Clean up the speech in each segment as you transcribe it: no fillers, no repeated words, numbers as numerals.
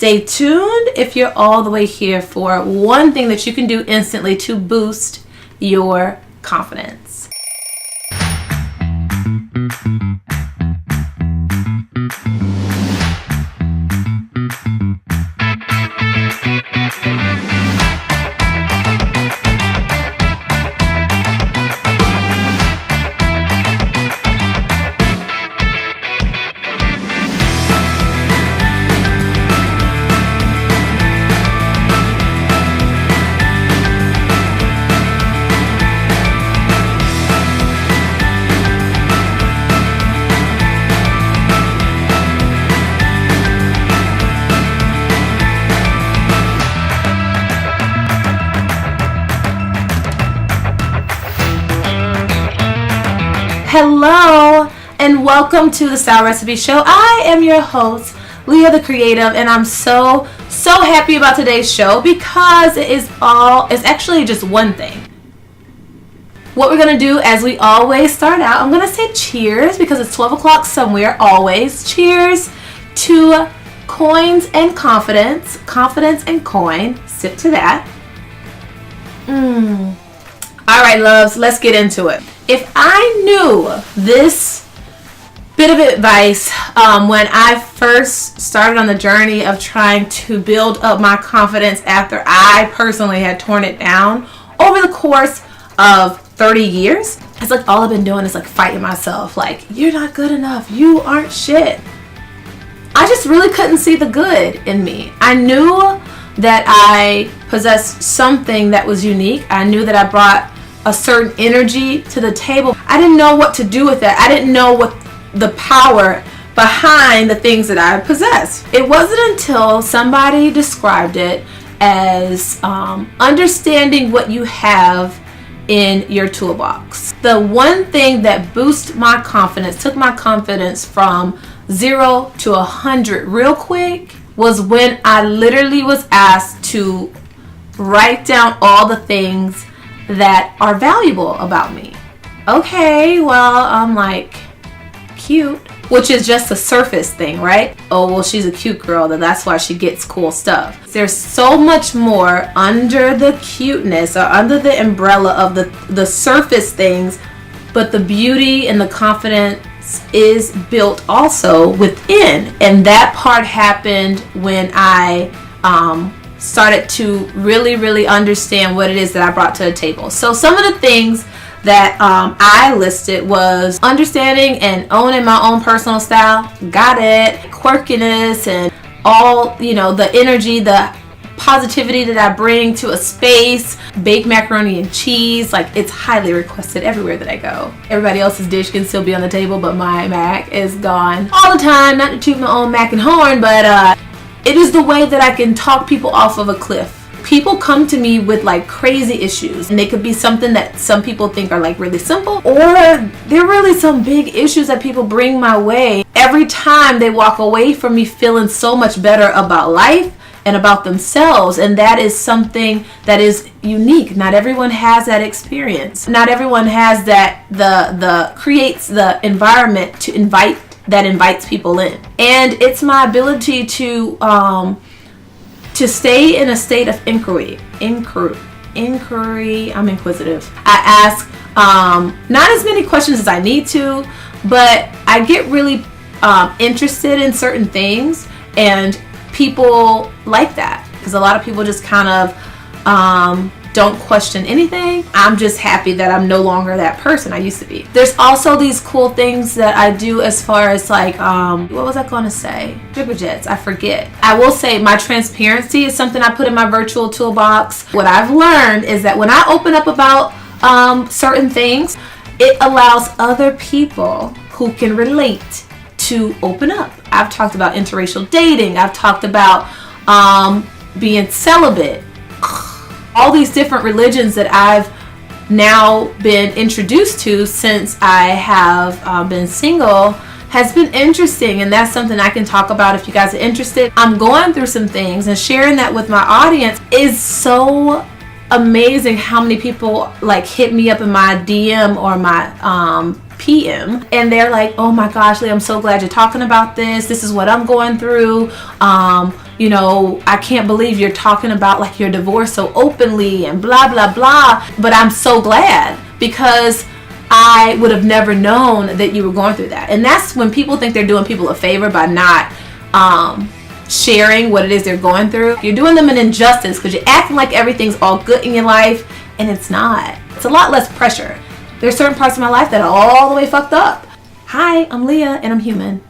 stay tuned if you're all the way here for one thing that you can do instantly to boost your confidence. Hello and welcome to the Style Recipe Show. I am your host, Leah the Creative, and I'm so happy about today's show because it's actually just one thing. What we're going to do, as we always start out, I'm going to say cheers because it's 12 o'clock somewhere, always. Cheers to coins and confidence and coin. Sip to that. All right, loves, let's get into it. If I knew this bit of advice when I first started on the journey of trying to build up my confidence after I personally had torn it down over the course of 30 years, it's like all I've been doing is like fighting myself. Like, you're not good enough. You aren't shit. I just really couldn't see the good in me. I knew that I possessed something that was unique. I knew that I brought a certain energy to the table. I didn't know what to do with that. I didn't know what the power behind the things that I possessed. It wasn't until somebody described it as understanding what you have in your toolbox. The one thing that boosted my confidence, took my confidence from 0 to 100 real quick, was when I literally was asked to write down all the things that are valuable about me. Okay, well, I'm like cute, which is just a surface thing, right? Oh, well, she's a cute girl, that's why she gets cool stuff. There's so much more under the cuteness or under the umbrella of the surface things, but the beauty and the confidence is built also within. And that part happened when I started to really understand what it is that I brought to the table. So some of the things that I listed was understanding and owning my own personal style. Got it. Quirkiness and all, the energy, the positivity that I bring to a space. Baked macaroni and cheese, like, it's highly requested everywhere that I go. Everybody else's dish can still be on the table, but my mac is gone all the time. Not to toot my own mac and horn, but it is the way that I can talk people off of a cliff. People come to me with like crazy issues, and they could be something that some people think are like really simple, or they're really some big issues that people bring my way. Every time they walk away from me feeling so much better about life and about themselves, and that is something that is unique. Not everyone has that experience. Not everyone has that creates the environment that invites people in. And it's my ability to stay in a state of inquiry. I'm inquisitive. I ask not as many questions as I need to, but I get really interested in certain things, and people like that because a lot of people just kind of don't question anything. I'm just happy that I'm no longer that person I used to be. There's also these cool things that I do as far as like, what was I going to say? Jibber jets, I forget. I will say my transparency is something I put in my virtual toolbox. What I've learned is that when I open up about certain things, it allows other people who can relate to open up. I've talked about interracial dating. I've talked about being celibate. All these different religions that I've now been introduced to since I have been single has been interesting, and that's something I can talk about if you guys are interested. I'm going through some things, and sharing that with my audience is so amazing. How many people like hit me up in my DM or my PM, and they're like, oh my gosh, Lee, I'm so glad you're talking about this. This is what I'm going through. you know, I can't believe you're talking about like your divorce so openly and blah, blah, blah. But I'm so glad, because I would have never known that you were going through that. And that's when people think they're doing people a favor by not sharing what it is they're going through. You're doing them an injustice, because you're acting like everything's all good in your life, and it's not. It's a lot less pressure. There's certain parts of my life that are all the way fucked up. Hi, I'm Leah, and I'm human.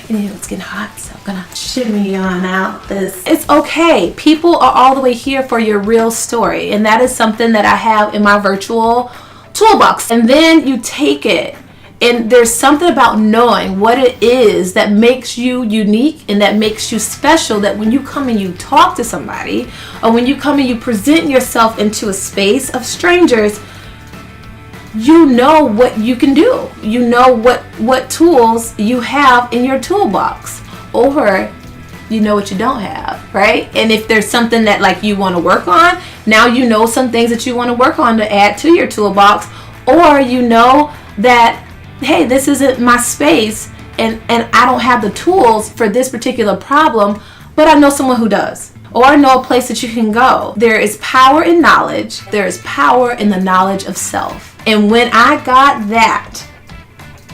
And it's getting hot, so I'm gonna shimmy on out this. It's okay. People are all the way here for your real story, and that is something that I have in my virtual toolbox. And then you take it, and there's something about knowing what it is that makes you unique and that makes you special, that when you come and you talk to somebody, or when you come and you present yourself into a space of strangers, you know what you can do. You know what tools you have in your toolbox, or you know what you don't have, right? And if there's something that like you want to work on, now you know some things that you want to work on to add to your toolbox, or you know that, hey, this isn't my space, and I don't have the tools for this particular problem, but I know someone who does. Or I know a place that you can go. There is power in knowledge. There is power in the knowledge of self. And when I got that,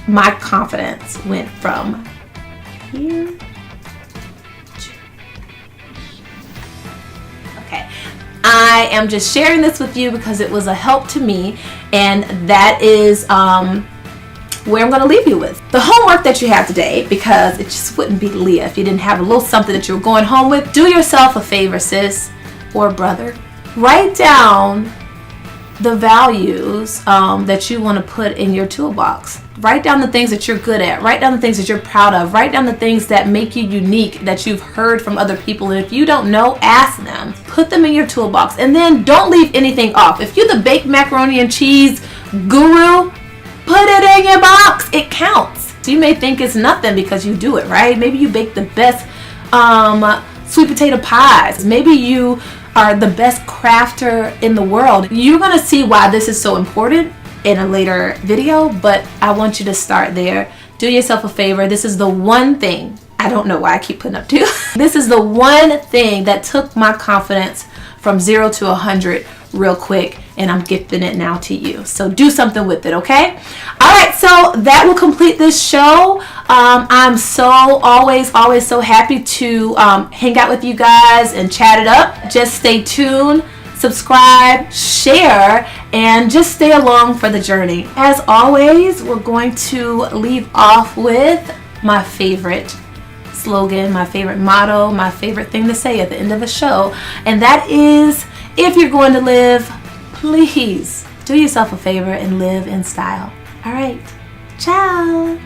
my confidence went from here to... Okay. I am just sharing this with you because it was a help to me, and that is where I'm going to leave you with. The homework that you have today, because it just wouldn't be Leah if you didn't have a little something that you were going home with. Do yourself a favor, sis or brother. Write down the values that you want to put in your toolbox. Write down the things that you're good at. Write down the things that you're proud of. Write down the things that make you unique, that you've heard from other people. And if you don't know, ask them. Put them in your toolbox. And then don't leave anything off. If you're the baked macaroni and cheese guru, put it in your box. It counts. So you may think it's nothing because you do it, right? Maybe you bake the best sweet potato pies. Maybe you are the best crafter in the world. You're going to see why this is so important in a later video, but I want you to start there. Do yourself a favor. This is the one thing, I don't know why I keep putting up 2. This is the one thing that took my confidence from 0 to 100 real quick, and I'm gifting it now to you. So do something with it, okay? All right, so that will complete this show. I'm so always so happy to hang out with you guys and chat it up. Just stay tuned, subscribe, share, and just stay along for the journey. As always, we're going to leave off with my favorite slogan, my favorite motto, my favorite thing to say at the end of the show, and that is, if you're going to live, please do yourself a favor and live in style. All right, ciao.